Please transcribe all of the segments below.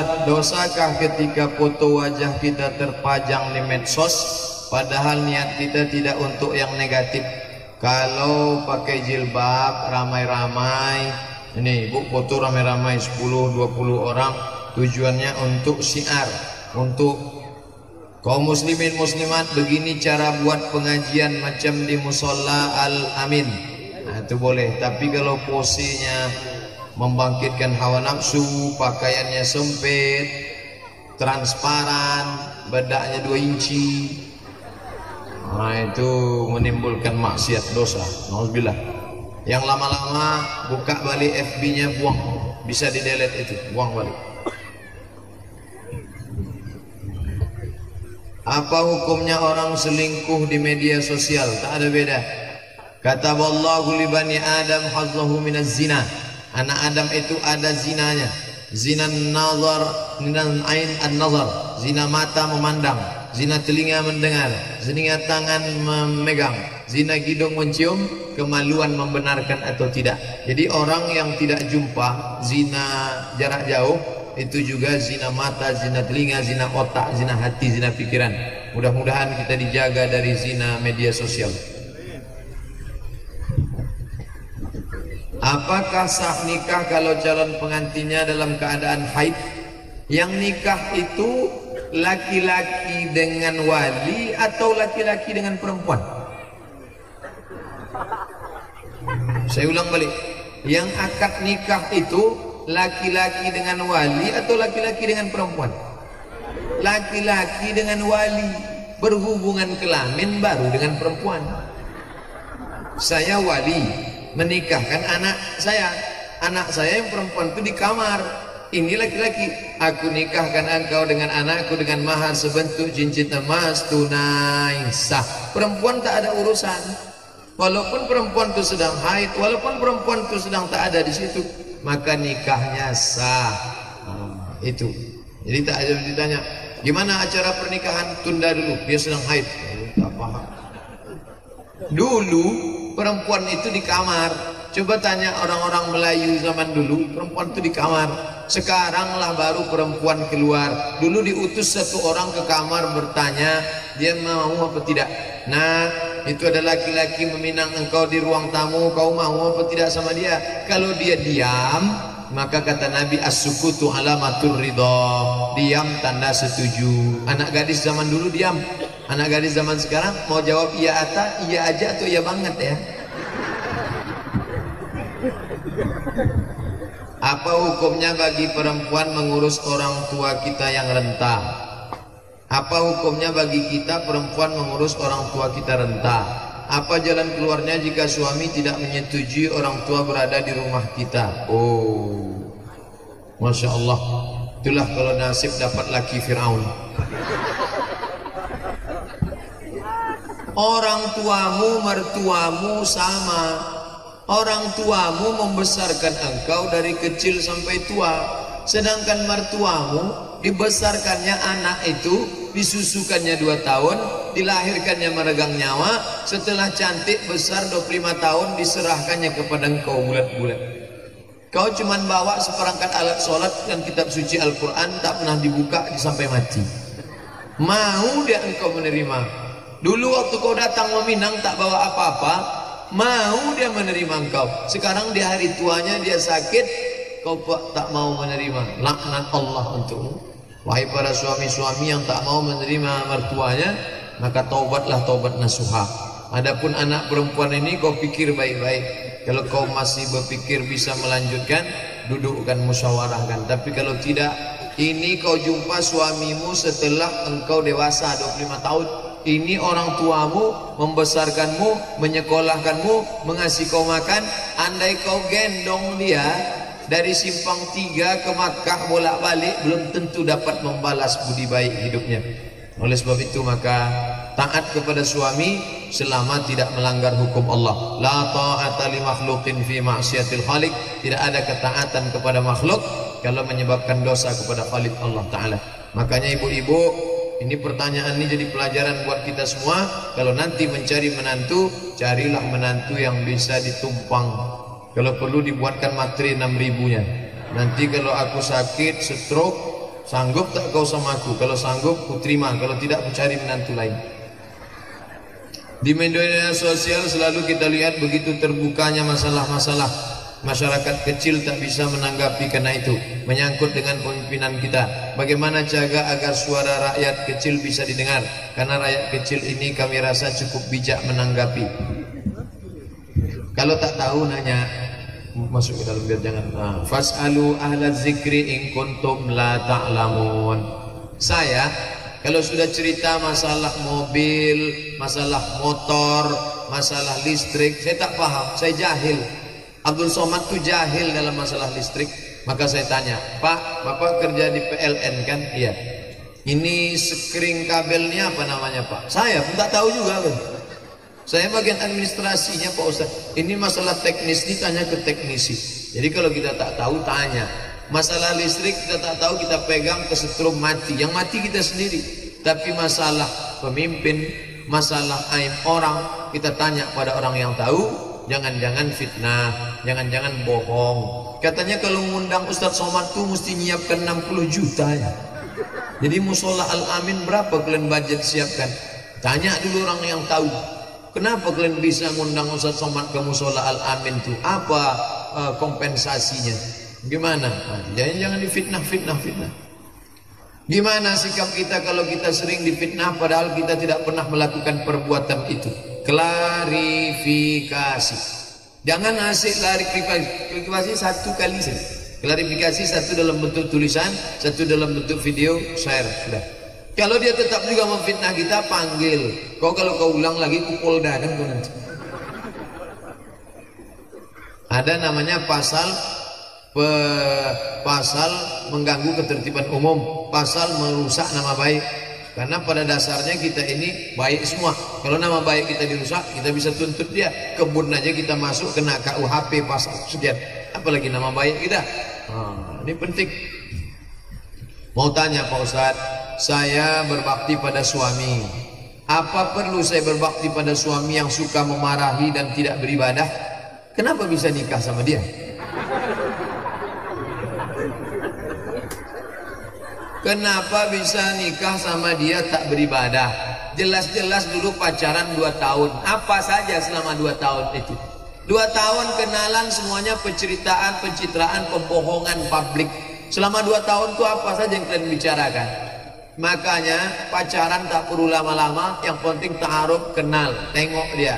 Dosakah ketika foto wajah kita terpajang di medsos padahal niat kita tidak untuk yang negatif? Kalau pakai jilbab ramai-ramai, ini bu foto ramai-ramai 10-20 orang, tujuannya untuk syiar, untuk kaum muslimin muslimat, begini cara buat pengajian macam di musola Al-Amin. Nah, itu boleh. Tapi kalau posenya membangkitkan hawa nafsu, pakaiannya sempit, transparan, bedaknya 2 inci, nah itu menimbulkan maksiat, dosa. Nauzubillah. Yang lama-lama buka balik FB-nya, buang, bisa di delete itu, buang balik. Apa hukumnya orang selingkuh di media sosial? Tak ada beda. Kata Wallahu li bani Adam hazzahu minaz zina. Anak Adam itu ada zinanya. Zina nazar, zina ain an-nazar, zina mata memandang, zina telinga mendengar, zina tangan memegang, zina hidung mencium, kemaluan membenarkan atau tidak. Jadi orang yang tidak jumpa, zina jarak jauh, itu juga zina mata, zina telinga, zina otak, zina hati, zina pikiran. Mudah-mudahan kita dijaga dari zina media sosial. Apakah sah nikah kalau calon pengantinnya dalam keadaan haid? Yang nikah itu laki-laki dengan wali atau laki-laki dengan perempuan? Saya ulang balik. Yang akad nikah itu laki-laki dengan wali atau laki-laki dengan perempuan? Laki-laki dengan wali, berhubungan kelamin baru dengan perempuan. Saya wali menikahkan anak saya yang perempuan itu di kamar. Ini laki-laki, aku nikahkan engkau dengan anakku dengan mahar sebentuk cincin emas tunai sah. Perempuan tak ada urusan, walaupun perempuan itu sedang haid, walaupun perempuan itu sedang tak ada di situ, maka nikahnya sah. Itu jadi tak ada ditanya gimana acara pernikahan, tunda dulu, dia sedang haid. Tak paham. Dulu perempuan itu di kamar. Coba tanya orang-orang Melayu zaman dulu, perempuan itu di kamar. Sekarang lah baru perempuan keluar. Dulu diutus satu orang ke kamar bertanya, dia mau apa tidak. Nah, itu ada laki-laki meminang engkau di ruang tamu, kau mau apa tidak sama dia. Kalau dia diam, maka kata Nabi, as-sukutu alamatur ridha, diam tanda setuju. Anak gadis zaman dulu diam. Anak gadis zaman sekarang mau jawab iya ata, iya aja atau iya banget ya. Apa hukumnya bagi perempuan mengurus orang tua kita yang renta? Apa hukumnya bagi kita perempuan mengurus orang tua kita renta? Apa jalan keluarnya jika suami tidak menyetujui orang tua berada di rumah kita? Oh, Masya Allah. Itulah kalau nasib dapat laki Fir'aun. Orang tuamu, mertuamu sama. Orang tuamu membesarkan engkau dari kecil sampai tua. Sedangkan mertuamu dibesarkannya anak itu, disusukannya 2 tahun, dilahirkannya meregang nyawa. Setelah cantik besar 25 tahun diserahkannya kepada engkau bulat-bulat. Kau cuman bawa seperangkat alat sholat dan kitab suci Al-Quran, tak pernah dibuka sampai mati. Mau dia engkau menerima? Dulu waktu kau datang meminang tak bawa apa-apa, mau dia menerima engkau. Sekarang di hari tuanya dia sakit, kau tak mau menerima. Laknat Allah untukmu. Wahai para suami-suami yang tak mau menerima mertuanya, maka taubatlah taubat nasuha. Adapun anak perempuan ini kau pikir baik-baik. Kalau kau masih berpikir bisa melanjutkan, dudukkan, musyawarahkan. Tapi kalau tidak, ini kau jumpa suamimu setelah engkau dewasa 25 tahun. Ini orang tuamu membesarkanmu, menyekolahkanmu, mengasih kau makan. Andai kau gendong dia dari simpang 3 ke Makkah bolak-balik, belum tentu dapat membalas budi baik hidupnya. Oleh sebab itu maka taat kepada suami selama tidak melanggar hukum Allah. La ta'ata li makhluqin fi ma'siyatil khaliq. Tidak ada ketaatan kepada makhluk kalau menyebabkan dosa kepada Khaliq Allah Ta'ala. Makanya ibu-ibu, ini pertanyaan ini jadi pelajaran buat kita semua. Kalau nanti mencari menantu, carilah menantu yang bisa ditumpang. Kalau perlu dibuatkan materi 6.000-nya. Nanti kalau aku sakit, stroke, Sanggup tak kau sama aku? Kalau sanggup ku terima, kalau tidak ku cari menantu lain. Di media sosial selalu kita lihat begitu terbukanya masalah-masalah. Masyarakat kecil tak bisa menanggapi karena itu menyangkut dengan pemimpinan kita. Bagaimana jaga agar suara rakyat kecil bisa didengar? Karena rakyat kecil ini kami rasa cukup bijak menanggapi. Kalau tak tahu nanya, masuk ke dalam biar jangan. Fas'alu ahla zikri in kuntum la ta'lamun. Saya kalau sudah cerita masalah mobil, masalah motor, masalah listrik, saya tak paham, saya jahil. Abdul Somad tu jahil dalam masalah listrik. Maka saya tanya, Pak, Bapak kerja di PLN kan? Iya. Ini sekring kabelnya apa namanya Pak? Saya pun tak tahu juga kan. Saya bagian administrasinya Pak Ustaz. Ini masalah teknis, ditanya ke teknisi. Jadi kalau kita tak tahu tanya. Masalah listrik kita tak tahu, kita pegang kesetrum mati. Yang mati kita sendiri. Tapi masalah pemimpin, masalah aib orang, kita tanya pada orang yang tahu. Jangan-jangan fitnah, jangan-jangan bohong. Katanya kalau mengundang Ustadz Somad tuh mesti nyiapkan 60 juta ya. Jadi musola Al-Amin berapa kalian budget siapkan? Tanya dulu orang yang tahu. Kenapa kalian bisa mengundang Ustadz Somad ke musola Al-Amin tuh? Apa kompensasinya? Gimana? Jangan difitnah. Gimana sikap kita kalau kita sering difitnah padahal kita tidak pernah melakukan perbuatan itu? Klarifikasi. Jangan asik klarifikasi satu kali saja. Klarifikasi satu dalam bentuk tulisan, satu dalam bentuk video, share sudah. Kalau dia tetap juga memfitnah kita, panggil. Kalau kau ulang lagi Polda kan kau nanti. Ada namanya pasal mengganggu ketertiban umum, pasal merusak nama baik. Karena pada dasarnya kita ini baik semua. Kalau nama baik kita dirusak, kita bisa tuntut dia. Kebun aja kita masuk kena KUHP pasal sekian. Apalagi nama baik kita. Ini penting. Mau tanya Pak Ustadz, saya berbakti pada suami. Apa perlu saya berbakti pada suami yang suka memarahi dan tidak beribadah? Kenapa bisa nikah sama dia? Kenapa bisa nikah sama dia tak beribadah? Jelas-jelas dulu pacaran 2 tahun. Apa saja selama 2 tahun itu? 2 tahun kenalan semuanya penceritaan, pencitraan, pembohongan publik. Selama 2 tahun itu apa saja yang kalian bicarakan? Makanya pacaran tak perlu lama-lama. Yang penting ta'aruf, kenal, tengok dia.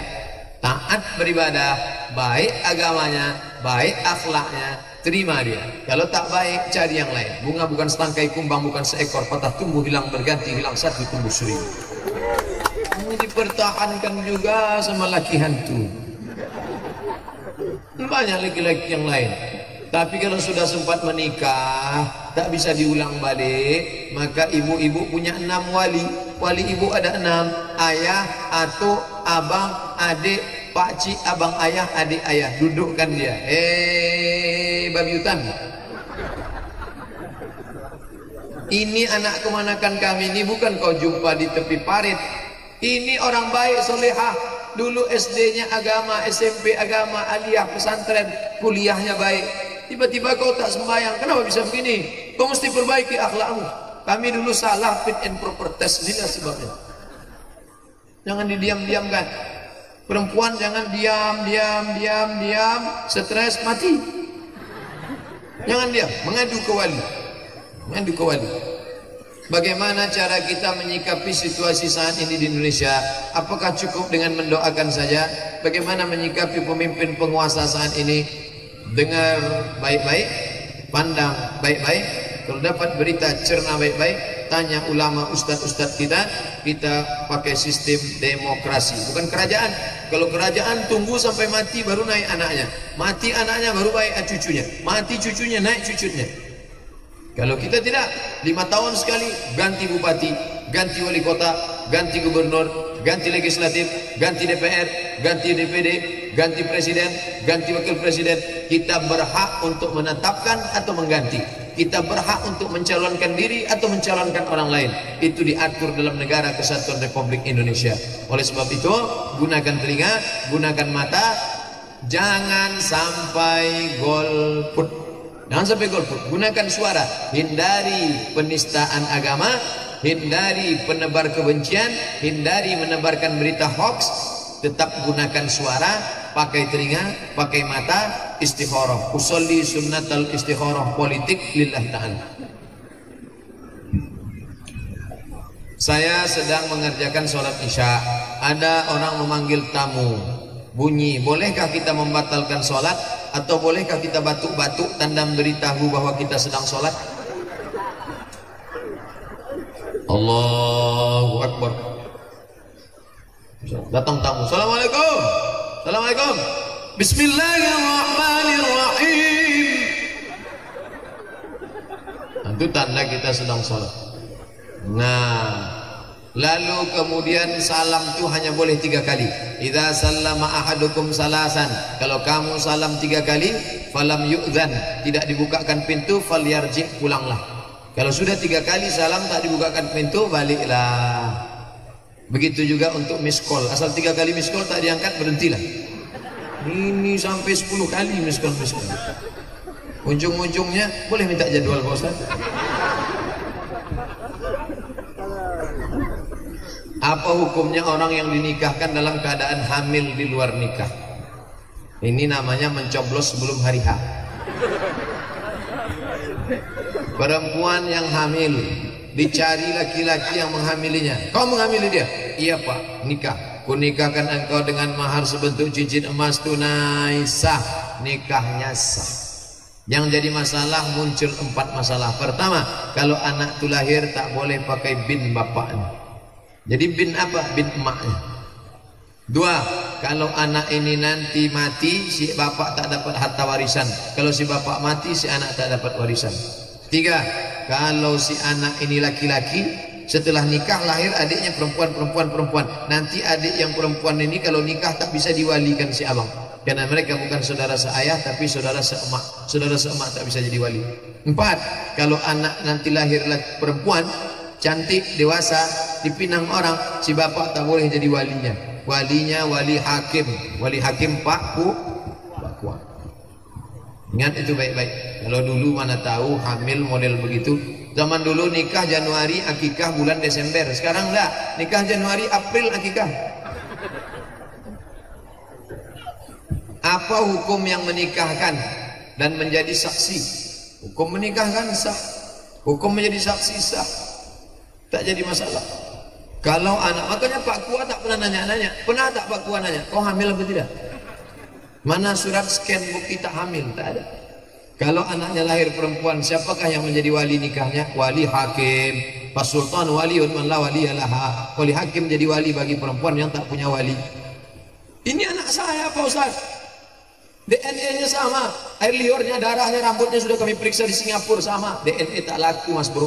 Taat beribadah, baik agamanya, baik akhlaknya, terima dia. Kalau tak baik, cari yang lain. Bunga bukan setangkai kumbang, bukan seekor, patah tumbuh hilang berganti, hilang satu tumbuh seribu. Ini dipertahankan juga sama laki hantu. Banyak laki-laki yang lain. Tapi kalau sudah sempat menikah, tak bisa diulang balik, maka ibu-ibu punya 6 wali. Wali ibu ada 6. Ayah, atuk, abang, adik, pakcik, abang ayah, adik ayah. Dudukkan dia. Babi hutan. Ini anak kemanakan kami ini bukan kau jumpa di tepi parit. Ini orang baik solehah. Dulu SD-nya agama, SMP agama, aliyah, pesantren, kuliahnya baik. Tiba-tiba kau tak sembahyang. Kenapa bisa begini? Kau mesti perbaiki akhlakmu. Kami dulu salah fit and proper test. Inilah sebabnya. Jangan didiam-diamkan. Perempuan jangan diam, stres mati. Jangan diam, mengadu ke wali. Bagaimana cara kita menyikapi situasi saat ini di Indonesia? Apakah cukup dengan mendoakan saja? Bagaimana menyikapi pemimpin penguasa saat ini? Dengar baik-baik, pandang baik-baik. Kalau dapat berita cerna baik-baik, tanya ulama ustadz-ustadz kita pakai sistem demokrasi, bukan kerajaan. Kalau kerajaan tunggu sampai mati baru naik anaknya, mati anaknya baru baik cucunya, mati cucunya naik cucunya. Kalau kita tidak, 5 tahun sekali ganti bupati, ganti wali kota, ganti gubernur, ganti legislatif, ganti DPR, ganti DPD, ganti presiden, ganti wakil presiden. Kita berhak untuk menetapkan atau mengganti. Kita berhak untuk mencalonkan diri atau mencalonkan orang lain. Itu diatur dalam Negara Kesatuan Republik Indonesia. Oleh sebab itu, gunakan telinga, gunakan mata, jangan sampai golput. Jangan sampai golput. Gunakan suara. Hindari penistaan agama, hindari penebar kebencian, hindari menebarkan berita hoax. Tetap gunakan suara, pakai telinga, pakai mata, istikharah. Usolli sunnatal istikharah politik lillah ta'ala. Saya sedang mengerjakan sholat isya. Ada orang memanggil tamu. Bunyi, bolehkah kita membatalkan sholat? Atau bolehkah kita batuk-batuk tanda memberitahu bahwa kita sedang sholat? Allahu Akbar. Datang tamu. Assalamualaikum. Assalamualaikum. Bismillahirrahmanirrahim. Itu tanda kita sedang sholat. Nah, lalu kemudian salam itu hanya boleh 3 kali. Idza sallama ahadukum salasan. Kalau kamu salam 3 kali, falam yu'dzan, tidak dibukakan pintu, falyarji, pulanglah. Kalau sudah 3 kali salam tak dibukakan pintu, baliklah. Begitu juga untuk miss call. Asal 3 kali miss call tak diangkat, berhentilah. Ini sampai 10 kali miss call. Ujung-ujungnya boleh minta jadwal Pak Ustaz. Apa hukumnya orang yang dinikahkan dalam keadaan hamil di luar nikah? Ini namanya mencoblos sebelum hari H. Perempuan yang hamil dicari laki-laki yang menghamilinya. Kau menghamili dia? Iya Pak, nikah. Kunikahkan engkau dengan mahar sebentuk cincin emas tunai, sah. Nikahnya sah. Yang jadi masalah, muncul 4 masalah. Pertama, kalau anak itu lahir tak boleh pakai bin bapaknya. Jadi bin apa? Bin emaknya. 2, kalau anak ini nanti mati, si bapak tak dapat harta warisan. Kalau si bapak mati, si anak tak dapat warisan. 3, kalau si anak ini laki-laki, setelah nikah lahir adiknya perempuan. Nanti adik yang perempuan ini kalau nikah tak bisa diwalikan si abang. Karena mereka bukan saudara seayah tapi saudara seemak. Saudara seemak tak bisa jadi wali. 4, kalau anak nanti lahir perempuan, cantik, dewasa, dipinang orang, si bapak tak boleh jadi walinya. Walinya wali hakim. Wali hakim Pak Kuat. Ingat itu baik-baik. Kalau dulu mana tahu hamil model begitu. Zaman dulu nikah Januari, akikah bulan Desember. Sekarang enggak, nikah Januari, April, akikah. Apa hukum yang menikahkan dan menjadi saksi? Hukum menikahkan sah, hukum menjadi saksi sah, tak jadi masalah. Kalau anak, makanya Pak Kuat tak pernah nanya-nanya. Pernah tak Pak Kuat nanya, kau hamil atau tidak? Mana surat scan bukti tak hamil? Tak ada. Kalau anaknya lahir perempuan, siapakah yang menjadi wali nikahnya? Wali hakim. Pak Sultan waliun man la waliyalaha. Wali hakim jadi wali bagi perempuan yang tak punya wali. Ini anak saya Pak Ustaz. DNA-nya sama, air liurnya, darahnya, rambutnya sudah kami periksa di Singapura sama. DNA tak laku Mas Bro.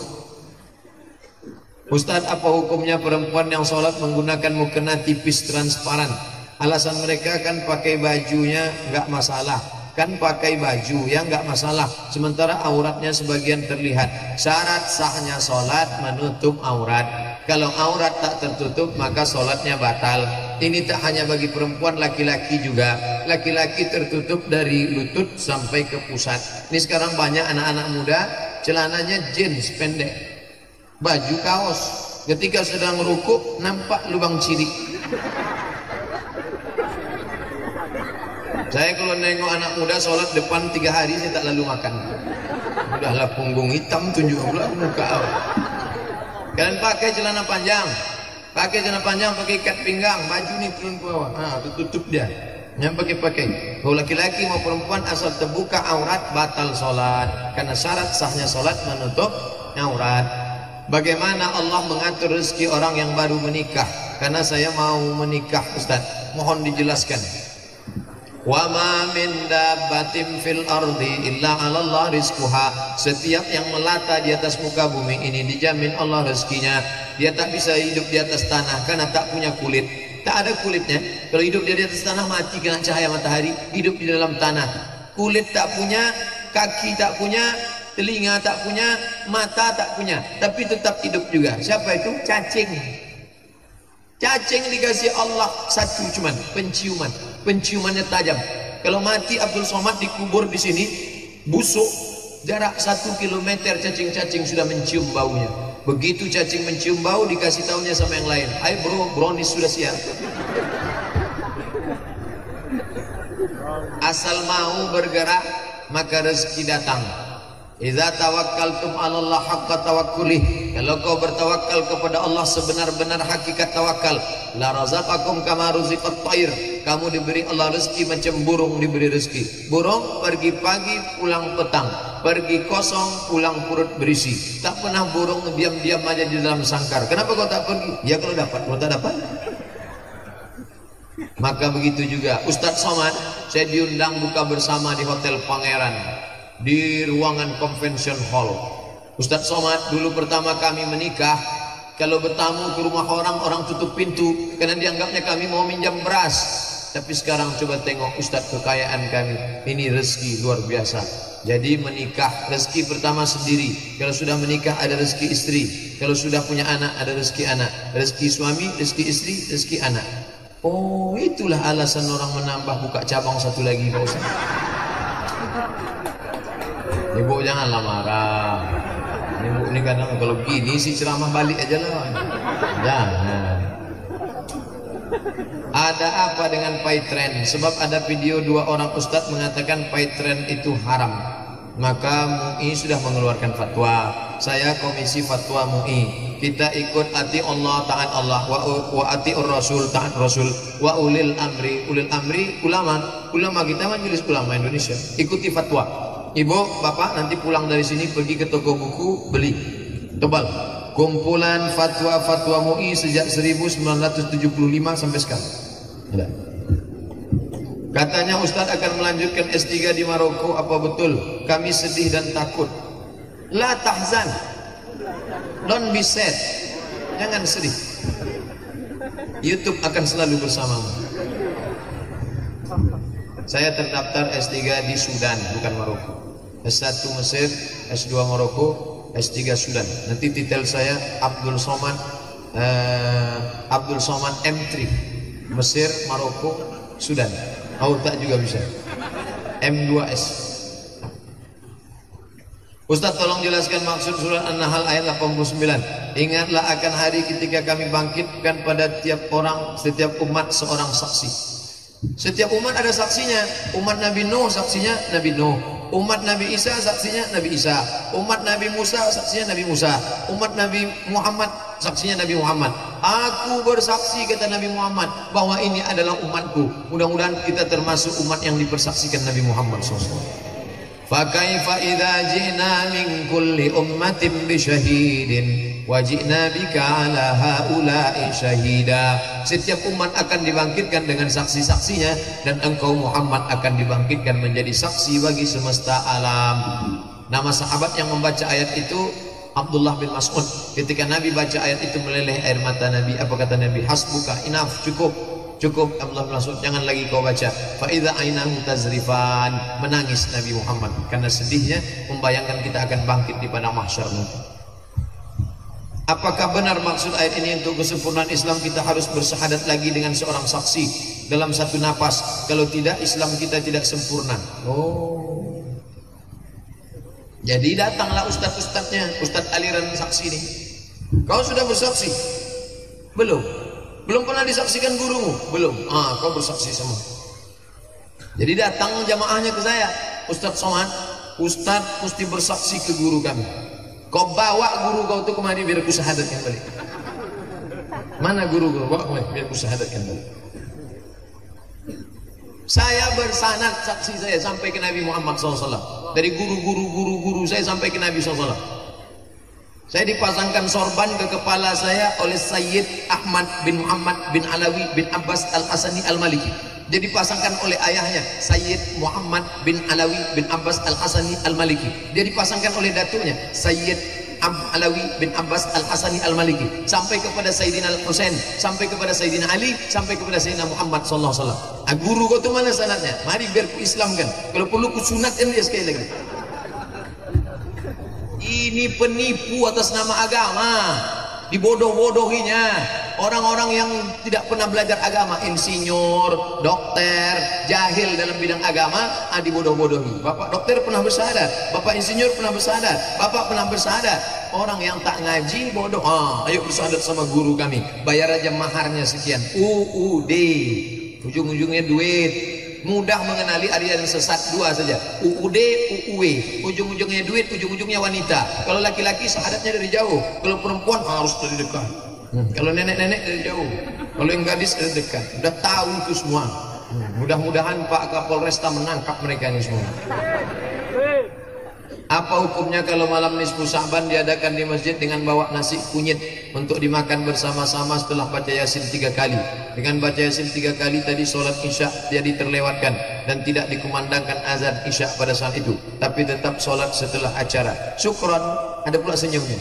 Ustaz, apa hukumnya perempuan yang sholat menggunakan mukena tipis transparan? Alasan mereka kan pakai bajunya nggak masalah. Kan pakai baju yang nggak masalah. Sementara auratnya sebagian terlihat. Syarat sahnya sholat menutup aurat. Kalau aurat tak tertutup maka sholatnya batal. Ini tak hanya bagi perempuan, laki-laki juga. Laki-laki tertutup dari lutut sampai ke pusat. Ini sekarang banyak anak-anak muda celananya jeans pendek, baju kaos, ketika sedang rukuk nampak lubang cilik. Saya kalau nengok anak muda sholat depan 3 hari saya tak lalu makan. Udahlah punggung hitam tunjuk pula muka. Kalian pakai celana panjang, pakai ikat pinggang, baju ni turun ke bawah, tutup dia. Yang pakai. Kalau laki-laki mau perempuan asal terbuka aurat batal sholat. Karena syarat sahnya sholat menutup aurat. Bagaimana Allah mengatur rezeki orang yang baru menikah? Karena saya mau menikah Ustaz, mohon dijelaskan. Wa ma min dabbatin fil ardi illa 'ala Allah rizquha. Setiap yang melata di atas muka bumi ini dijamin Allah rezekinya. Dia tak bisa hidup di atas tanah karena tak punya kulit. Tak ada kulitnya. Kalau hidup dia di atas tanah mati kena cahaya matahari. Hidup di dalam tanah. Kulit tak punya, kaki tak punya, telinga tak punya, mata tak punya, tapi tetap hidup juga. Siapa itu? Cacing. Cacing dikasih Allah satu cuman penciumannya tajam. Kalau mati Abdul Somad dikubur di sini, busuk, Jarak 1 kilometer cacing-cacing sudah mencium baunya. Begitu cacing mencium bau, dikasih tahunya sama yang lain, hai bro, brownies sudah siap. Asal mau bergerak maka rezeki datang. Idza tawakkaltum 'ala Allah haqqa tawakkulih, kalau kau bertawakal kepada Allah sebenar-benar hakikat tawakal, la razaqakum kama ruziqat thair, kamu diberi Allah rezeki macam burung diberi rezeki. Burung pergi pagi pulang petang, pergi kosong pulang perut berisi. Tak pernah burung diam-diam aja di dalam sangkar. Kenapa kau tak pergi? Ya kalau dapat, kalau tak dapat. Maka begitu juga Ustadz Somad, saya diundang buka bersama di Hotel Pangeran, di ruangan convention hall. Ustadz Somad dulu pertama kami menikah, kalau bertamu ke rumah orang, orang tutup pintu karena dianggapnya kami mau minjam beras. Tapi sekarang coba tengok Ustadz, kekayaan kami ini, rezeki luar biasa. Jadi menikah rezeki pertama sendiri, kalau sudah menikah ada rezeki istri, kalau sudah punya anak ada rezeki anak, rezeki suami, rezeki istri, rezeki anak. Oh, itulah alasan orang menambah buka cabang satu lagi, Pak Ustaz. Ibu janganlah marah. Ibu ini kadang kalau gini sih ceramah balik aja lah. Jangan. Ada apa dengan paytren? Sebab ada video 2 orang ustadz mengatakan paytren itu haram. Maka MUI sudah mengeluarkan fatwa. Saya komisi fatwa MUI. Kita ikut ati Allah, taat Allah, wa atiur Rasul, taat Rasul, wa ulil amri. Ulil amri ulama kita majelis ulama Indonesia. Ikuti fatwa. Ibu, bapak nanti pulang dari sini pergi ke toko buku, beli tebal kumpulan fatwa-fatwa MUI sejak 1975 sampai sekarang. Ada. Katanya Ustadz akan melanjutkan S3 di Maroko, apa betul? Kami sedih dan takut. La tahzan, don't be sad, jangan sedih. YouTube akan selalu bersamamu. Saya terdaftar S3 di Sudan, bukan Maroko. S1 Mesir, S2 Maroko, S3 Sudan. Nanti titel saya Abdul Somad M3, Mesir, Maroko, Sudan. Tak juga bisa. M2S. Ustaz tolong jelaskan maksud surah An-Nahl ayat 89. Ingatlah akan hari ketika kami bangkitkan pada setiap umat seorang saksi. Setiap umat ada saksinya. Umat Nabi Nuh saksinya Nabi Nuh. Umat Nabi Isa saksinya Nabi Isa. Umat Nabi Musa saksinya Nabi Musa. Umat Nabi Muhammad saksinya Nabi Muhammad. Aku bersaksi, kata Nabi Muhammad, bahwa ini adalah umatku. Mudah-mudahan kita termasuk umat yang dipersaksikan Nabi Muhammad SAW. Fakaifa idza ji'na min kulli ummatin bi syahidin wa ji'na bika ala haula'i syahida. Setiap umat akan dibangkitkan dengan saksi-saksinya, dan engkau Muhammad akan dibangkitkan menjadi saksi bagi semesta alam. Nama sahabat yang membaca ayat itu Abdullah bin Mas'ud. Ketika Nabi baca ayat itu meleleh air mata Nabi. Apa kata Nabi? Hasbuka, enough, cukup. Cukup Abdullah bin Mas'ud, jangan lagi kau baca. Fa idza ainahu tazrifan, menangis Nabi Muhammad karena sedihnya membayangkan kita akan bangkit di padang mahsyar nanti. Apakah benar maksud ayat ini untuk kesempurnaan Islam kita harus bersyahadat lagi dengan seorang saksi dalam satu napas? Kalau tidak, Islam kita tidak sempurna. Oh. Jadi datanglah ustadz-ustadznya, ustadz aliran saksi ini. Kau sudah bersaksi? Belum. Belum pernah disaksikan gurumu? Belum. Kau bersaksi sama. Jadi datang jamaahnya ke saya, Ustadz Somad, Ustadz mesti bersaksi ke guru kami. Kau bawa guru kau itu kemari biar ku syahadatkan balik. Mana guru-guru? Bawa kemari biar ku syahadatkan balik. Saya bersanad saksi saya sampai ke Nabi Muhammad SAW. Dari guru saya sampai ke Nabi SAW. Saya dipasangkan sorban ke kepala saya oleh Sayyid Ahmad bin Muhammad bin Alawi bin Abbas Al-Hasani Al-Maliki. Dia dipasangkan oleh ayahnya Sayyid Muhammad bin Alawi bin Abbas Al-Hasani Al-Maliki. Dia dipasangkan oleh datuknya Sayyid Alawi bin Abbas Al-Hasani Al-Maliki, sampai kepada Sayyidina Al-Husain, sampai kepada Sayyidina Ali, sampai kepada Sayyidina Muhammad sallallahu alaihi wasallam. Guru kau tu mana sanadnya? Mari biar ku Islamkan. Kalau perlu ku sunatkan dia sekali lagi. Ini penipu atas nama agama, dibodoh-bodohinya. orang-orang yang tidak pernah belajar agama, insinyur, dokter, jahil dalam bidang agama, dibodoh-bodohi. Bapak dokter pernah bersyahadat, bapak insinyur pernah bersyahadat, bapak pernah bersyahadat. Orang yang tak ngaji bodoh. Ayo bersyahadat sama guru kami, bayar aja maharnya sekian, UUD, ujung-ujungnya duit. Mudah mengenali aliran sesat dua saja, UUD, UUW, ujung-ujungnya duit, ujung-ujungnya wanita. Kalau laki-laki syahadatnya dari jauh, kalau perempuan harus dari dekat. Kalau nenek-nenek dari jauh, kalau yang gadis dari dekat. Udah tahu itu semua. Mudah-mudahan Pak Kapolresta menangkap mereka ini semua. Apa hukumnya kalau malam nisfu Sya'ban diadakan di masjid dengan bawa nasi kunyit untuk dimakan bersama-sama setelah baca Yasin 3 kali? Dengan baca Yasin 3 kali tadi sholat isya jadi terlewatkan dan tidak dikumandangkan azan isya pada saat itu, tapi tetap sholat setelah acara. Syukron, ada pula senyumnya.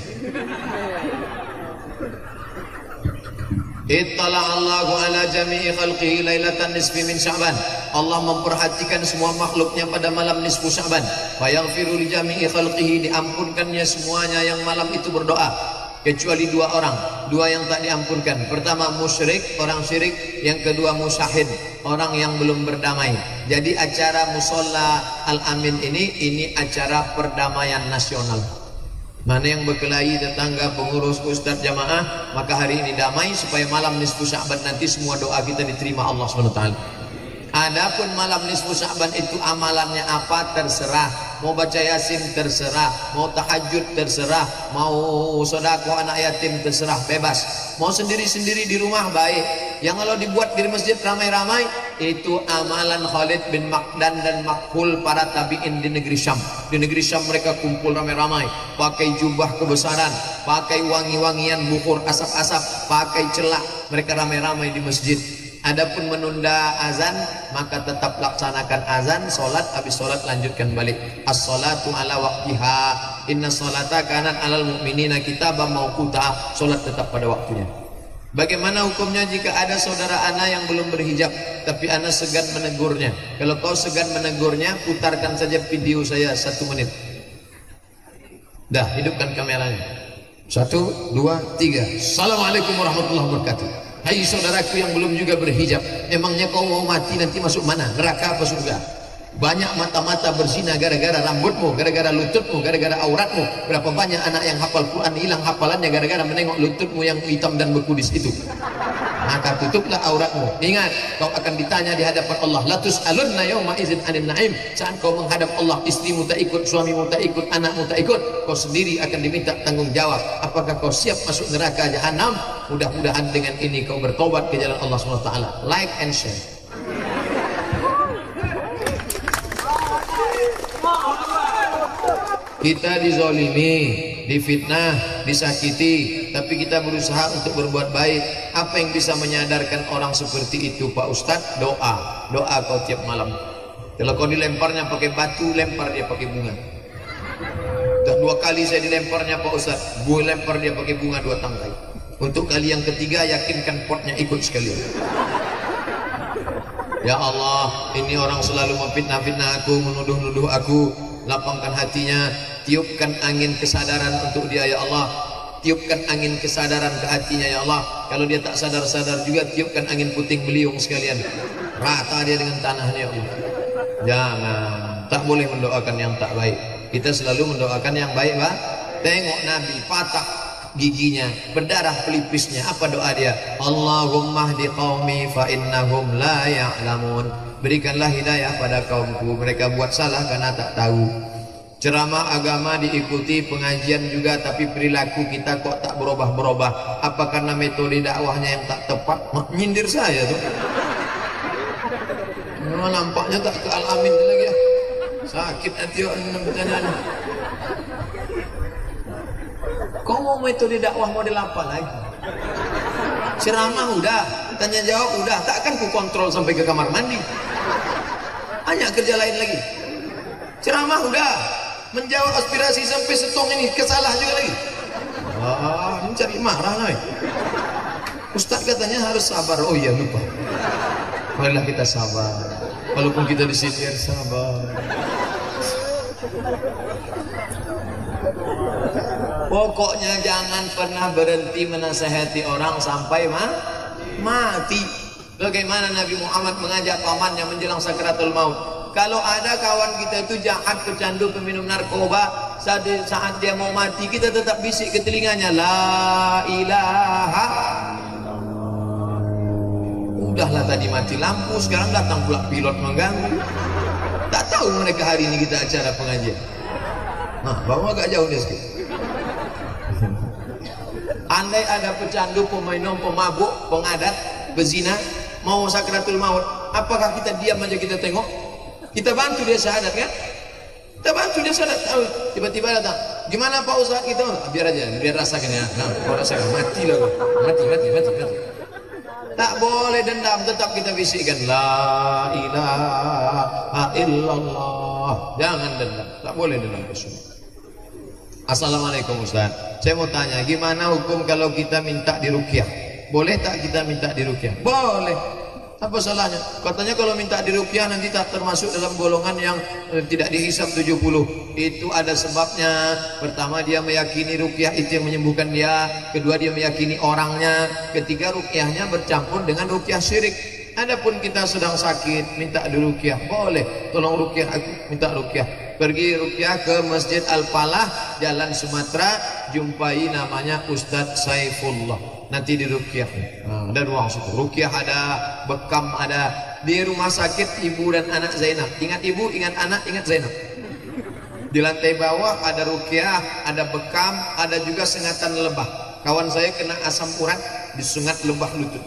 Ittala'allahu ala jami'i khalqihi lailatan nisfi min Sya'ban. Allah memperhatikan semua makhluknya pada malam nisfu Sya'ban. Wa yaghfiru li jami'i khalqihi, diampunkannya semuanya yang malam itu berdoa, kecuali dua orang, dua yang tak diampunkan. Pertama musyrik, orang syirik. Yang kedua musyahid, orang yang belum berdamai. Jadi acara Musola Al-Amin ini acara perdamaian nasional. Mana yang berkelahi, tetangga, pengurus, ustadz, jamaah, maka hari ini damai supaya malam nisfu Sya'ban nanti semua doa kita diterima Allah SWT. Adapun malam nisfu Sya'ban itu amalannya apa terserah. Mau baca Yasin terserah, mau tahajud terserah, mau sedekah anak yatim terserah, bebas. Mau sendiri-sendiri di rumah baik. Yang kalau dibuat di masjid ramai-ramai itu amalan Khalid bin Makdan dan Makhul para tabi'in di negeri Syam. Di negeri Syam mereka kumpul ramai-ramai, pakai jubah kebesaran, pakai wangi-wangian, bukur asap-asap, pakai celak, mereka ramai-ramai di masjid. Adapun menunda azan, maka tetap laksanakan azan, solat, habis solat lanjutkan balik. As-salatu ala waqtiha, inna salata kanat alal mu'minina kitaban mauquta. Solat tetap pada waktunya. Bagaimana hukumnya jika ada saudara ana yang belum berhijab tapi ana segan menegurnya? Kalau kau segan menegurnya, putarkan saja video saya 1 menit. Dah, hidupkan kameranya. 1, 2, 3. Assalamualaikum warahmatullahi wabarakatuh. Hai saudaraku yang belum juga berhijab, emangnya kau mau mati nanti masuk mana? Neraka apa surga? Banyak mata-mata berzina gara-gara rambutmu, gara-gara lututmu, gara-gara auratmu. Berapa banyak anak yang hafal Quran hilang hafalannya gara-gara menengok lututmu yang hitam dan berkudis itu. Maka tutuplah auratmu. Ingat, kau akan ditanya di hadapan Allah. Latus alunna yauma idzin anin naim. Saat kau menghadap Allah, istrimu tak ikut, suamimu tak ikut, anakmu tak ikut, kau sendiri akan diminta tanggung jawab. Apakah kau siap masuk neraka jahanam? Mudah-mudahan dengan ini kau bertobat ke jalan Allah SWT. Like and share. Kita dizolimi, difitnah, disakiti, tapi kita berusaha untuk berbuat baik. Apa yang bisa menyadarkan orang seperti itu, Pak Ustadz? Doa. Doa kau tiap malam. Kalau kau dilemparnya pakai batu, lempar dia pakai bunga. Sudah 2 kali saya dilemparnya Pak Ustadz, gue lempar dia pakai bunga 2 tangkai. Untuk kali yang ketiga, yakinkan potnya ikut sekalian. Ya Allah, ini orang selalu memfitnah-fitnah aku, menuduh-nuduh aku. Lapangkan hatinya, tiupkan angin kesadaran untuk dia ya Allah. Tiupkan angin kesadaran ke hatinya ya Allah. Kalau dia tak sadar-sadar juga, tiupkan angin puting beliung sekalian. Rata dia dengan tanahnya ya Allah. Jangan, tak boleh mendoakan yang tak baik. Kita selalu mendoakan yang baik, Pak. Tengok Nabi patah giginya, berdarah pelipisnya. Apa doa dia? Allahumma hdi qaumi fa innahum la ya'lamun. Berikanlah hidayah pada kaumku, mereka buat salah karena tak tahu. Ceramah agama diikuti, pengajian juga, tapi perilaku kita kok tak berubah-berubah. Apa karena metode dakwahnya yang tak tepat? Nyindir saya tuh. Nampaknya tak ke Al-Amin lagi ya. Sakit hati orang bertanya. Kau mau metode dakwah model apa lagi? Ceramah udah, tanya jawab udah, takkan ku kontrol sampai ke kamar mandi. Hanya kerja lain lagi. Ceramah udah, menjawab aspirasi sampai setong ini kesalah juga lagi. Wah, mencari marah nih. Ustaz katanya harus sabar. Oh iya lupa. Marilah kita sabar. Walaupun kita disihir, sabar. Pokoknya jangan pernah berhenti menasehati orang sampai mati. Bagaimana Nabi Muhammad mengajak pamannya menjelang sakratul maut. Kalau ada kawan kita itu jahat, pecandu, peminum narkoba, saat dia mau mati, kita tetap bisik ke telinganya, la ilaha. Udahlah tadi mati lampu, sekarang datang pula pilot mengganggu. Tak tahu mereka hari ini kita acara pengajian. Nah, bawa agak jauh deh sedikit. Andai ada pecandu, peminum, pemabuk, pengadat, bezina, mau sakratul maut, apakah kita diam aja kita tengok? Kita bantu dia syahadat kan? Kita bantu dia syahadat. Tiba-tiba datang, gimana Pak Ustaz kita? Biar aja, biar rasakan ya. Nah, kalau rasakan, mati lah, mati. Tak boleh dendam, tetap kita bisikkan la ilaha illallah. Jangan dendam, tak boleh dendam kesulitan. Assalamualaikum Ustaz, saya mau tanya, gimana hukum kalau kita minta diruqyah? Boleh tak kita minta diruqyah? Boleh. Apa salahnya? Katanya kalau minta diruqyah nanti tak termasuk dalam golongan yang tidak dihisab 70. Itu ada sebabnya. Pertama, dia meyakini ruqyah itu yang menyembuhkan dia. Kedua, dia meyakini orangnya. Ketiga, ruqyahnya bercampur dengan ruqyah syirik. Adapun kita sedang sakit minta diruqyah, boleh. Tolong ruqyah aku, minta ruqyah. Pergi ruqyah ke Masjid Al-Falah, Jalan Sumatera, jumpai namanya Ustadz Saifullah. Nanti di ruqyah, ada ruang situ. Ruqyah ada, bekam ada. Di rumah sakit ibu dan anak Zainab. Ingat ibu, ingat anak, ingat Zainab. Di lantai bawah ada ruqyah, ada bekam, ada juga sengatan lebah. Kawan saya kena asam urat, disengat lebah lutut.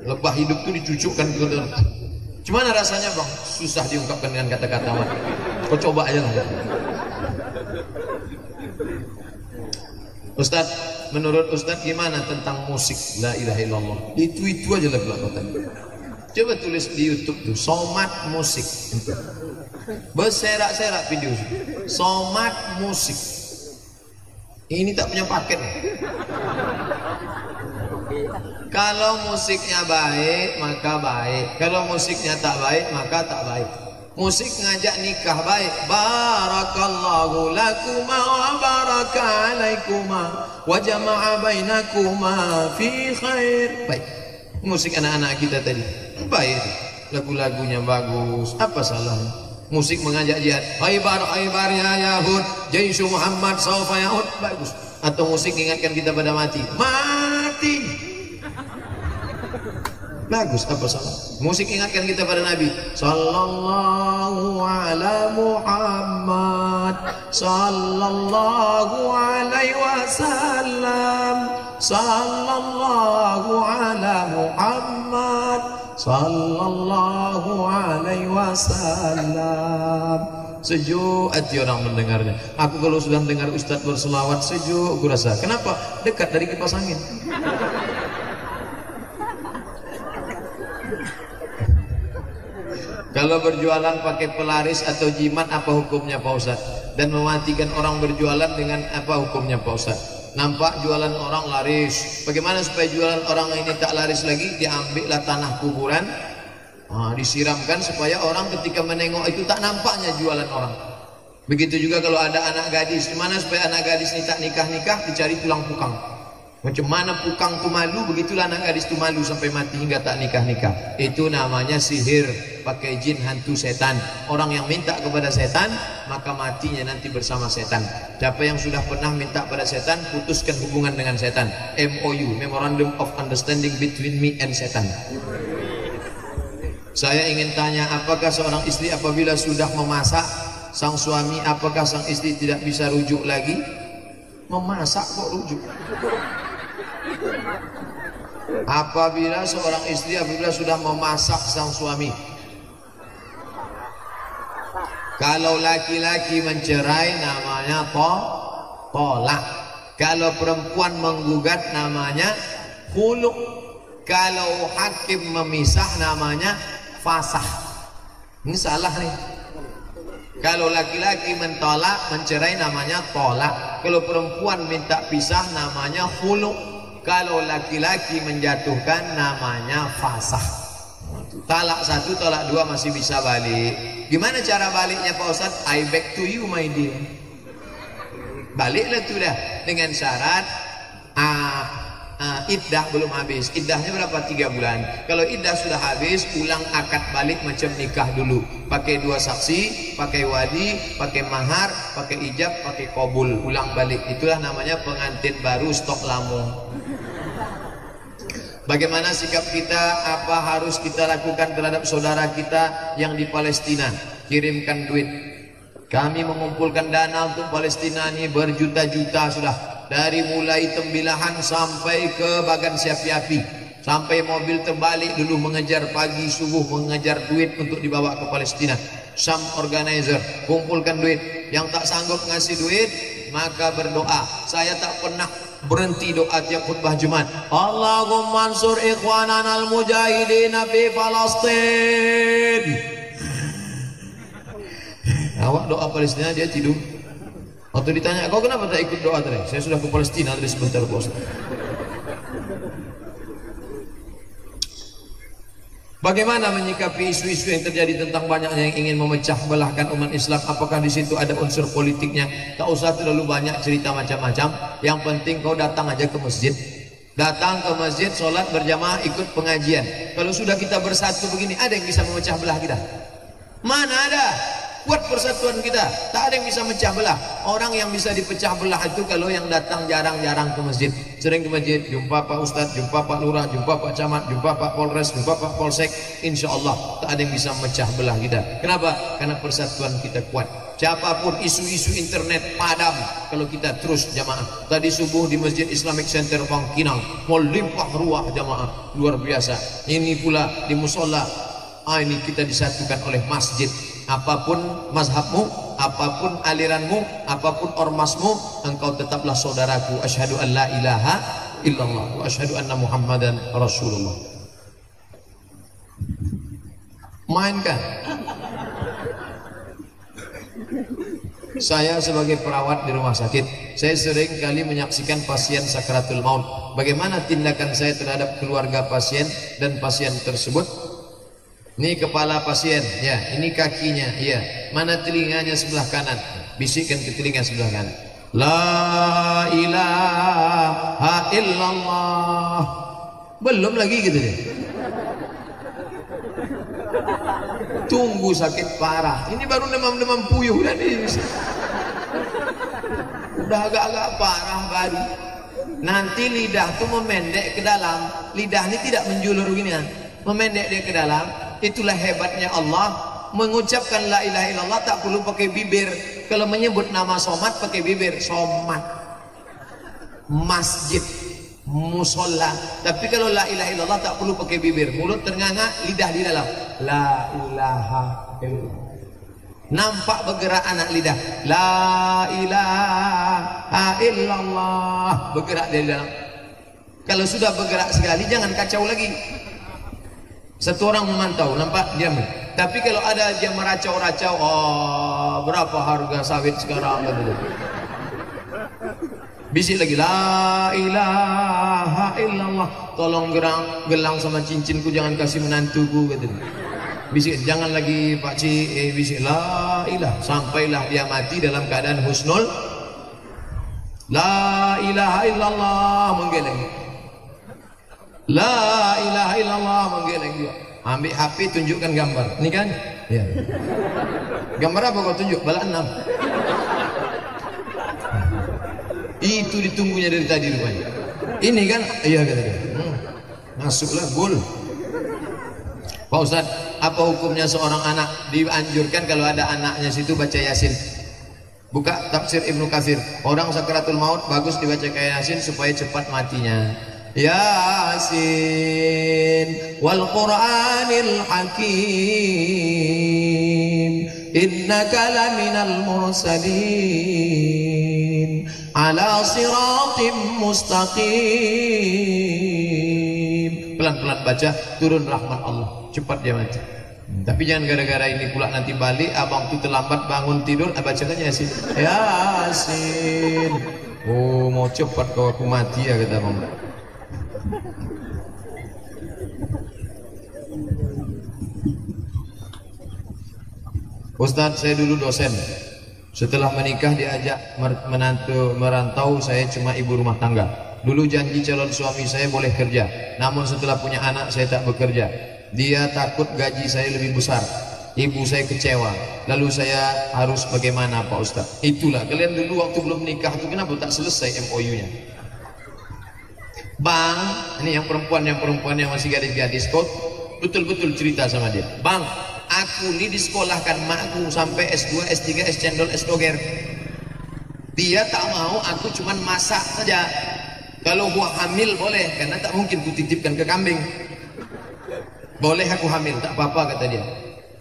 Lebah hidup itu dicucukkan ke dalam. Gimana rasanya bang? Susah diungkapkan dengan kata-kata. Kau coba aja lah. Ustaz, menurut Ustaz gimana tentang musik? La ilaha illallah. Itu aja lah belakang. Coba tulis di YouTube tuh, somat musik. Berserak-serak video. Somat musik. Ini tak punya paket nih. Kalau musiknya baik maka baik, kalau musiknya tak baik maka tak baik. Musik ngajak nikah baik, barakallahu lakuma wa baraka alaikuma wa jama'a bainakuma fi khair. Baik. Musik anak-anak kita tadi baik, lagu-lagunya bagus, apa salahnya? Musik mengajak jihad, Khaybar ya Yahud, Jaish Muhammad sawfa yaud, bagus. Atau musik mengingatkan kita pada mati, bagus, apa salah? Musik ingatkan kita pada Nabi sallallahu ala Muhammad sallallahu alaihi wasallam sallallahu ala Muhammad sallallahu alaihi wasallam. Sejuk hati orang mendengarnya. Aku kalau sudah dengar Ustadz berselawat sejuk aku rasa. Kenapa? Dekat dari kipas angin. Kalau berjualan pakai pelaris atau jimat, apa hukumnya Pak Ustaz? Dan mematikan orang berjualan dengan apa hukumnya Pak Ustaz? Nampak jualan orang laris, bagaimana supaya jualan orang ini tak laris lagi? Diambillah tanah kuburan, disiramkan supaya orang ketika menengok itu tak nampaknya jualan orang. Begitu juga kalau ada anak gadis, gimana supaya anak gadis ini tak nikah-nikah? Dicari tulang pukang. Macam mana pukang itu malu, begitulah anak gadis itu malu sampai mati hingga tak nikah-nikah. Itu namanya sihir, pakai jin, hantu, setan. Orang yang minta kepada setan, maka matinya nanti bersama setan. Siapa yang sudah pernah minta pada setan, putuskan hubungan dengan setan. MOU, Memorandum of Understanding between me and setan. Saya ingin tanya, apakah seorang istri apabila sudah memasak sang suami, apakah sang istri tidak bisa rujuk lagi? Memasak kok rujuk? Apabila seorang istri apabila sudah memasak sang suami, kalau laki-laki mencerai namanya tolak. Kalau perempuan menggugat namanya khulu'. Kalau hakim memisah namanya fasah. Ini salah nih. Kalau laki-laki mentolak, mencerai namanya tolak. Kalau perempuan minta pisah namanya khulu'. Kalau laki-laki menjatuhkan namanya fasah. Talak satu, talak dua masih bisa balik. Gimana cara baliknya Pak Ustaz? I back to you my dear. baliklah tuh dah, dengan syarat iddah belum habis. Iddahnya berapa? 3 bulan. Kalau iddah sudah habis, ulang akad balik macam nikah dulu, pakai 2 saksi, pakai wali, pakai mahar, pakai ijab, pakai qabul, ulang balik. Itulah namanya pengantin baru stok lama. Bagaimana sikap kita, apa harus kita lakukan terhadap saudara kita yang di Palestina? Kirimkan duit. Kami mengumpulkan dana untuk Palestina ini berjuta-juta sudah. Dari mulai tembilahan sampai ke bagan siapi-api, sampai mobil terbalik dulu mengejar pagi subuh, mengejar duit untuk dibawa ke Palestina. Some organizer kumpulkan duit. Yang tak sanggup ngasih duit, maka berdoa. Saya tak pernah berhenti doa tiap khutbah Jumat. Allahumma ansur ikhwanana al-mujahidin fi Palestin. Awak doa Palestina, dia tidur. Waktu ditanya, kau kenapa tak ikut doa tadi? Saya sudah ke Palestina tadi sebentar, bos. Bagaimana menyikapi isu-isu yang terjadi tentang banyaknya yang ingin memecah belahkan umat Islam? Apakah di situ ada unsur politiknya? Tak usah terlalu banyak cerita macam-macam. Yang penting kau datang aja ke masjid. Datang ke masjid, sholat berjamaah, ikut pengajian. Kalau sudah kita bersatu begini, ada yang bisa memecah belah kita? Mana ada? Kuat persatuan kita, tak ada yang bisa mecah belah. Orang yang bisa dipecah belah itu kalau yang datang jarang-jarang ke masjid. Sering ke masjid, jumpa Pak Ustadz, jumpa Pak Lurah, jumpa Pak Camat, jumpa Pak Polres, jumpa Pak Polsek. Insya Allah tak ada yang bisa mecah belah kita. Kenapa? Karena persatuan kita kuat. Siapapun isu-isu internet padam kalau kita terus jamaah. Tadi subuh di Masjid Islamic Center Bangkinang, melimpah ruah jamaah, luar biasa. Ini pula di musola, ini kita disatukan oleh masjid. Apapun mazhabmu, apapun aliranmu, apapun ormasmu, engkau tetaplah saudaraku. Asyhadu an la ilaha illallah wa asyhadu anna Muhammadan Rasulullah. Main kan? Saya sebagai perawat di rumah sakit, saya sering kali menyaksikan pasien sakratul maut. Bagaimana tindakan saya terhadap keluarga pasien dan pasien tersebut? Ini kepala pasien, ya. Ini kakinya, ya. Mana telinganya sebelah kanan? Bisikkan ke telinga sebelah kanan. La ilaha illallah. Belum lagi gitu deh. Tunggu sakit parah. Ini baru demam-demam puyuh dan ini. Udah agak-agak parah baru. Nanti lidah tuh memendek ke dalam. Lidah ini tidak menjulur gini kan. Memendek dia ke dalam. Itulah hebatnya Allah. Mengucapkan la ilaha illallah tak perlu pakai bibir. Kalau menyebut nama somat pakai bibir, somat, masjid, musola. Tapi kalau la ilaha illallah tak perlu pakai bibir, mulut ternganga, lidah di dalam. La ilaha illallah. Nampak bergerak anak lidah. La ilaha illallah, bergerak dari dalam. Kalau sudah bergerak sekali jangan kacau lagi. Satu orang memantau, nampak diam. Tapi kalau ada dia meracau-racau, oh berapa harga sawit sekarang? Bisik lagi, la ilaha illallah. Tolong gelang sama cincinku jangan kasih menantuku, kata dia. Bisik, jangan lagi Pak Cik, bisik la ilah. Sampailah dia mati dalam keadaan husnul. La ilaha illallah, menggeleng. La ilaha illallah, menggeleng juga. Ambil HP, tunjukkan gambar. Ini kan? Ya. Gambar apa kau tunjuk? Bala 6. Itu ditunggunya dari tadi rupanya. Ini kan? Iya kata dia. Masuklah gol. Pak Ustadz, apa hukumnya seorang anak dianjurkan kalau ada anaknya situ baca Yasin? Buka tafsir Ibnu Katsir. Orang sakratul maut bagus dibaca kayak Yasin supaya cepat matinya. Yasin wal Qur'anil Hakim innaka laminal mursalin ala siratim mustaqim. Pelan-pelan baca, turun rahmat Allah, cepat dia mati. Tapi jangan gara-gara ini pula nanti balik abang tuh terlambat bangun tidur, bacakan Yasin. Yasin. Oh, mau cepat kau aku mati ya, kata abang. Ustadz, saya dulu dosen. Setelah menikah diajak merantau, saya cuma ibu rumah tangga. Dulu janji calon suami saya boleh kerja, namun setelah punya anak saya tak bekerja. Dia takut gaji saya lebih besar. Ibu saya kecewa. Lalu saya harus bagaimana Pak Ustaz? Itulah kalian dulu waktu belum nikah itu kenapa tak selesai MOU-nya? Bang, ini yang perempuan yang masih gadis-gadis, kau betul-betul cerita sama dia. Bang, aku ini disekolahkan makku sampai S2, S3, S cendol, S doger. Dia tak mau aku cuman masak saja. Kalau gua hamil boleh, karena tak mungkin ku titipkan ke kambing. Boleh aku hamil, tak apa-apa kata dia.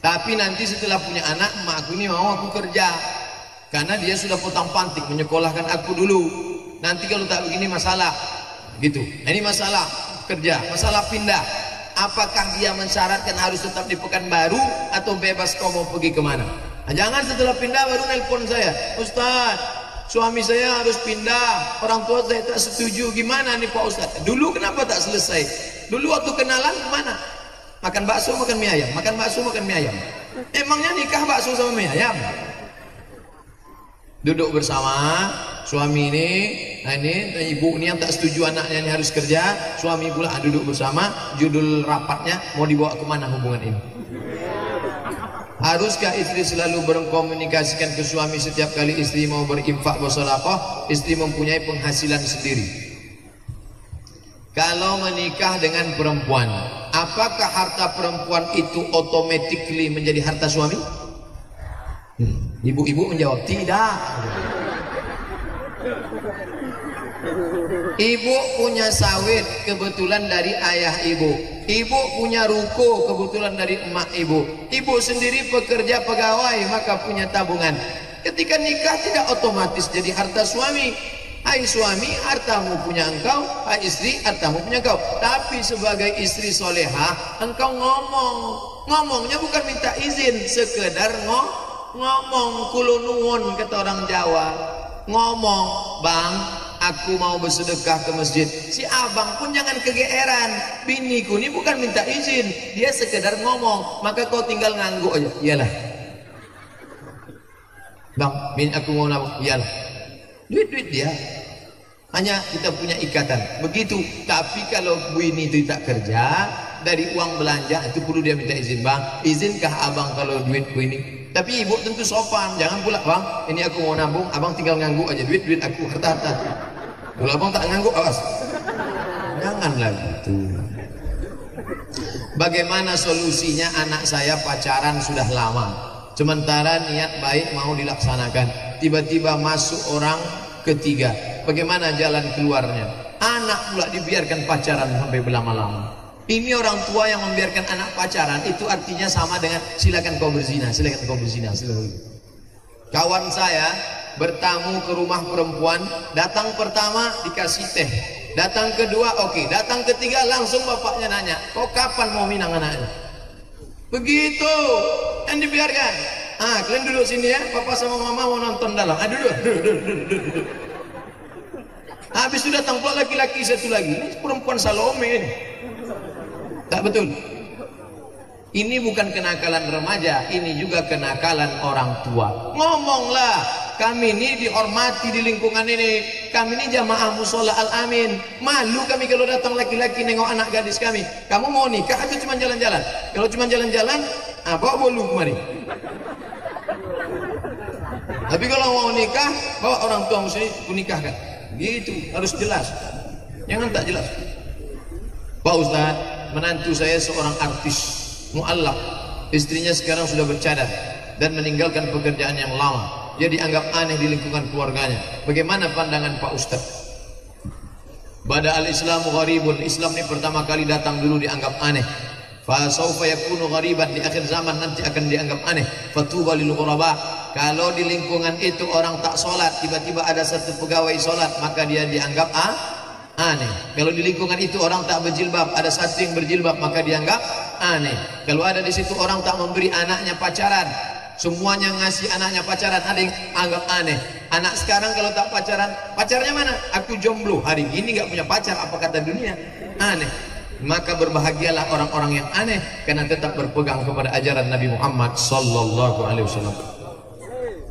Tapi nanti setelah punya anak, makku ini mau aku kerja. Karena dia sudah potong pantik menyekolahkan aku dulu. Nanti kalau tak begini masalah. Gitu. Nah, ini masalah kerja, masalah pindah. Apakah dia mensyaratkan harus tetap di Pekanbaru atau bebas kau mau pergi kemana? Nah, jangan setelah pindah baru nelpon saya, Ustaz, suami saya harus pindah, orang tua saya tak setuju, gimana nih Pak Ustaz? Dulu kenapa tak selesai? Dulu waktu kenalan kemana? Makan bakso, makan mie ayam, makan bakso, makan mie ayam. Emangnya nikah bakso sama mie ayam? Duduk bersama suami ini, nah ini ibu ini yang tak setuju anaknya ini harus kerja, suami pula duduk bersama. Judul rapatnya mau dibawa kemana hubungan ini? Haruskah istri selalu berkomunikasikan ke suami setiap kali istri mau berinfak bersedekah, istri mempunyai penghasilan sendiri? Kalau menikah dengan perempuan, apakah harta perempuan itu automatically menjadi harta suami? Ibu-ibu menjawab tidak. Ibu punya sawit kebetulan dari ayah ibu. Ibu punya ruko kebetulan dari emak ibu. Ibu sendiri pekerja pegawai maka punya tabungan. Ketika nikah tidak otomatis jadi harta suami. Hai suami, hartamu punya engkau. Hai istri, hartamu punya engkau. Tapi sebagai istri solehah, engkau ngomong. Ngomongnya bukan minta izin, sekedar ngomong kulunuwun kata orang Jawa. Ngomong, bang, aku mau bersedekah ke masjid. Si abang pun jangan kegeeran. Biniku ini bukan minta izin, dia sekedar ngomong. Maka kau tinggal ngangguk aja. Iyalah bang, bin aku mau nabung. Iyalah, duit dia. Hanya kita punya ikatan begitu. Tapi kalau bu ini tidak kerja, dari uang belanja itu perlu dia minta izin. Bang, izinkah abang kalau duitku ini? Tapi ibu tentu sopan, jangan pula bang, ini aku mau nabung, abang tinggal ngangguk aja, duit aku, harta. Kalau abang tak ngangguk, awas. Janganlah gitu. Bagaimana solusinya? Anak saya pacaran sudah lama, sementara niat baik mau dilaksanakan, tiba-tiba masuk orang ketiga. Bagaimana jalan keluarnya? Anak pula dibiarkan pacaran sampai berlama-lama. Ini orang tua yang membiarkan anak pacaran, itu artinya sama dengan silakan kau berzina, silakan kau berzina, silakan. Kawan saya bertamu ke rumah perempuan, datang pertama dikasih teh, datang kedua oke, datang ketiga langsung bapaknya nanya, kau kapan mau minang anaknya? Begitu, yang dibiarkan. Kalian duduk sini ya, papa sama mama mau nonton dalam. Duduk. Habis itu datang pula laki-laki satu lagi, ini perempuan Salome ini. Tak betul. Ini bukan kenakalan remaja, ini juga kenakalan orang tua. Ngomonglah, kami ini dihormati di lingkungan ini. Kami ini jamaah musola Al-Amin. Malu kami kalau datang laki-laki nengok anak gadis kami. Kamu mau nikah atau cuma jalan-jalan? Kalau cuma jalan-jalan, bawa bolu kemari. Tapi kalau mau nikah, bawa orang tua muslim kunikahkan. Gitu, harus jelas. Jangan tak jelas. Pak Ustaz, menantu saya seorang artis mu'allaf, istrinya sekarang sudah bercadar dan meninggalkan pekerjaan yang lama. Dia dianggap aneh di lingkungan keluarganya. Bagaimana pandangan Pak Ustaz? Bada al-Islamu gharibun, Islam ini pertama kali datang dulu dianggap aneh. Fa sawfa yakunu ghariban, di akhir zaman nanti akan dianggap aneh. Fatuba lil ghuraba. Kalau di lingkungan itu orang tak sholat, tiba-tiba ada satu pegawai sholat, maka dia dianggap aneh. Kalau di lingkungan itu orang tak berjilbab, ada satu yang berjilbab, maka dianggap aneh. Kalau ada di situ orang tak memberi anaknya pacaran, semuanya ngasih anaknya pacaran, ada yang anggap aneh. Anak sekarang kalau tak pacaran, pacarnya mana? Aku jomblo, hari ini nggak punya pacar, apa kata dunia? Aneh. Maka berbahagialah orang-orang yang aneh, karena tetap berpegang kepada ajaran Nabi Muhammad sallallahu alaihi wasallam.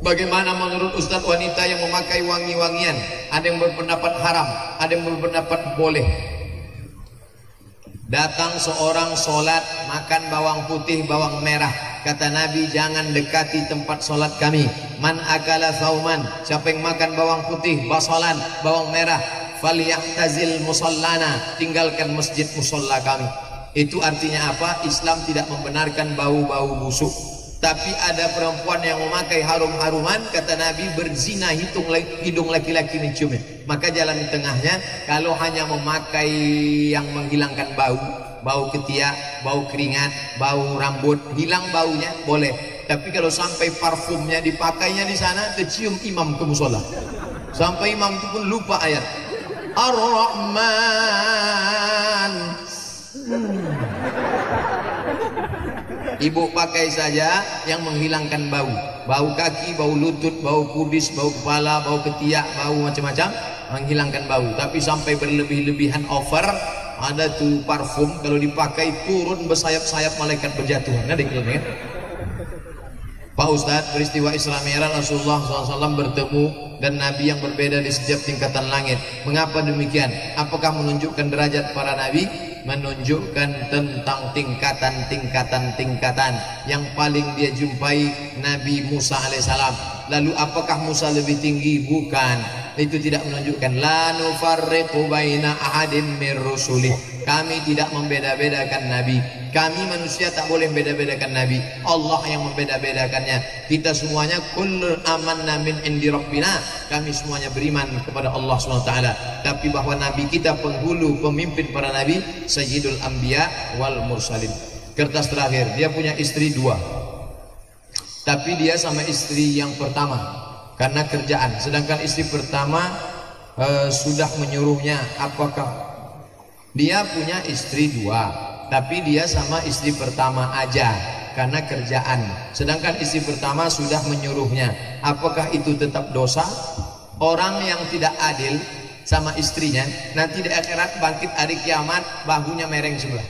Bagaimana menurut Ustadz wanita yang memakai wangi-wangian? Ada yang berpendapat haram, ada yang berpendapat boleh. Datang seorang sholat makan bawang putih, bawang merah. Kata Nabi, jangan dekati tempat sholat kami. Man akala thauman, siapa yang makan bawang putih, basalan, bawang merah, falyahtazil musallana, tinggalkan masjid musalla kami. Itu artinya apa? Islam tidak membenarkan bau-bau busuk. Tapi ada perempuan yang memakai harum-haruman, kata Nabi, berzina hidung laki-laki menciumnya. Maka jalan tengahnya, kalau hanya memakai yang menghilangkan bau, bau ketiak, bau keringat, bau rambut, hilang baunya boleh. Tapi kalau sampai parfumnya dipakainya di sana, tercium imam ke musola. Sampai imam itu pun lupa ayat Ar-Rahman. Ibu pakai saja yang menghilangkan bau, bau kaki, bau lutut, bau pubis, bau kepala, bau ketiak, bau macam-macam, menghilangkan bau. Tapi sampai berlebih-lebihan over, ada tuh parfum kalau dipakai turun bersayap-sayap malaikat berjatuhan. Ada kan? Pak Ustadz, peristiwa Isra Mi'raj Rasulullah SAW bertemu dan Nabi yang berbeda di setiap tingkatan langit. Mengapa demikian? Apakah menunjukkan derajat para Nabi? Menunjukkan tentang tingkatan-tingkatan yang paling dia jumpai Nabi Musa alaihissalam. Lalu apakah Musa lebih tinggi? Bukan. Itu tidak menunjukkan la nufarriqu baina ahadin mir rusulih. Kami tidak membeda-bedakan Nabi. Kami manusia tak boleh membeda-bedakan Nabi. Allah yang membeda-bedakannya. Kita semuanya kullun amanna min indi rabbina. Kami semuanya beriman kepada Allah SWT. Tapi bahwa Nabi kita penghulu, pemimpin para Nabi, Sayyidul Anbiya wal Mursalin. Kertas terakhir, dia punya istri 2. Tapi dia sama istri yang pertama karena kerjaan. Sedangkan istri pertama sudah menyuruhnya. Apakah dia punya istri 2, tapi dia sama istri pertama aja karena kerjaan. Sedangkan istri pertama sudah menyuruhnya. Apakah itu tetap dosa? Orang yang tidak adil sama istrinya nanti di akhirat bangkit hari kiamat bahunya mereng sebelah.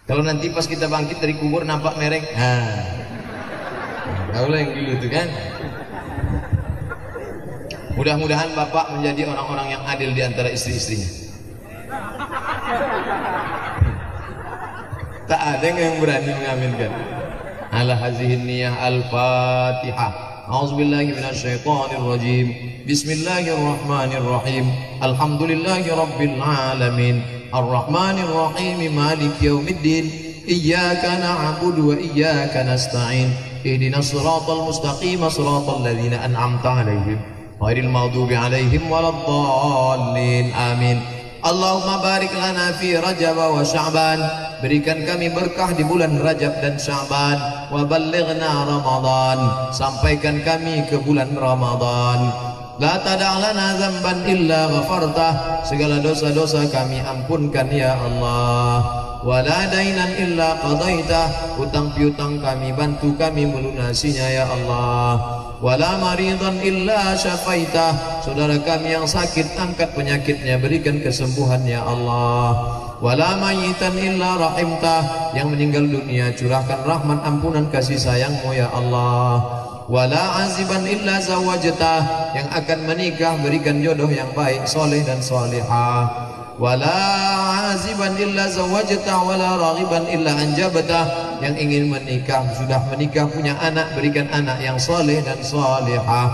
Kalau nanti pas kita bangkit dari kubur nampak mereng, kaulah yang dulu itu kan. Mudah-mudahan bapak menjadi orang-orang yang adil di antara istri-istrinya. Tak ada yang berani mengaminkan. Ala hazihin niyah al-Fatihah. A'udzubillahi minasyaitonir rajim. Bismillahirrahmanirrahim. Alhamdulillahi rabbil alamin. Arrahmanir rahim. Maliki yaumiddin. Iyyaka na'budu wa iyyaka nasta'in. Ihdinas siratal mustaqim, siratal ladzina an'amta 'alaihim ghairil maghdubi 'alaihim waladdallin. Amin. Allahumma barik lana fi Rajab wa Sya'ban. Berikan kami berkah di bulan Rajab dan Sya'ban. Wa ballighna Ramadan. Sampaikan kami ke bulan Ramadan. La tada' lana dzamban illa ghafartah. Segala dosa-dosa kami ampunkan ya Allah. Wa la dainan illa qadaitah. Utang piutang kami bantu kami melunasinya ya Allah. Wala maridan illa syafaitah. Saudara kami yang sakit angkat penyakitnya, berikan kesembuhan ya Allah. Wala mayitan illa rahimtah. Yang meninggal dunia curahkan rahmat ampunan kasih sayangmu ya Allah. Wala aziban illa zawajtah. Yang akan menikah berikan jodoh yang baik, soleh dan solihah. Wala aziban illa zawajtah. Wala raghiban illa anjabtah. Yang ingin menikah, sudah menikah, punya anak, berikan anak yang soleh dan solehah.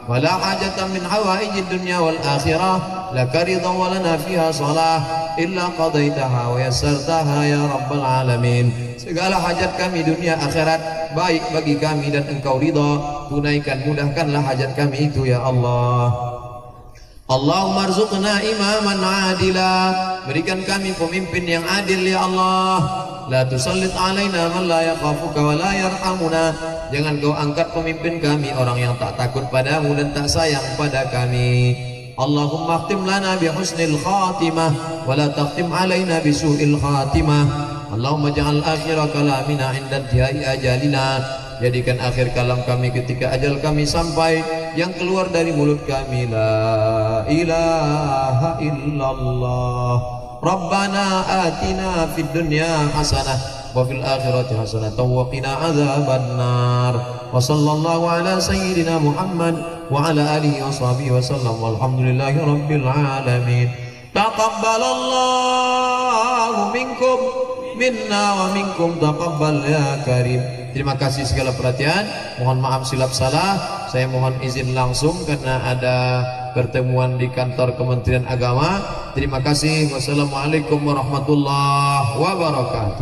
Wala hajatan min hawaijid dunya wal akhirah laka ridha wa lana fiha salah illa qadaitaha wa yassartaha ya rabbal alamin. Segala hajat kami dunia akhirat baik bagi kami dan engkau ridha. Tunaikan, mudahkanlah hajat kami itu ya Allah. Allahumma arzuqna imaman adila. Berikan kami pemimpin yang adil ya Allah. La tusallit alaina man la yakhafuka wa la yarhamuna. Jangan kau angkat pemimpin kami orang yang tak takut padamu dan tak sayang pada kami. Allahumma khtim lana bi husnil khatimah wa la takhtim alaina bi su'il khatimah. Allahumma ja'al akhira kalamina 'inda intihai ajalina. Jadikan akhir kalam kami ketika ajal kami sampai, yang keluar dari mulut kami la ilaha illallah. Rabbana atina fid dunya hasanah wa fil akhirati hasanatan wa qina adzabannar. Wa sallallahu ala sayyidina Muhammad wa ala alihi wa sahbihi wa sallam walhamdulillahi rabbil alamin. Taqabbalallahu minkum minna wa minkum taqabbal ya karim. Terima kasih segala perhatian. Mohon maaf silap salah. Saya mohon izin langsung karena ada pertemuan di kantor Kementerian Agama. Terima kasih. Wassalamualaikum warahmatullahi wabarakatuh.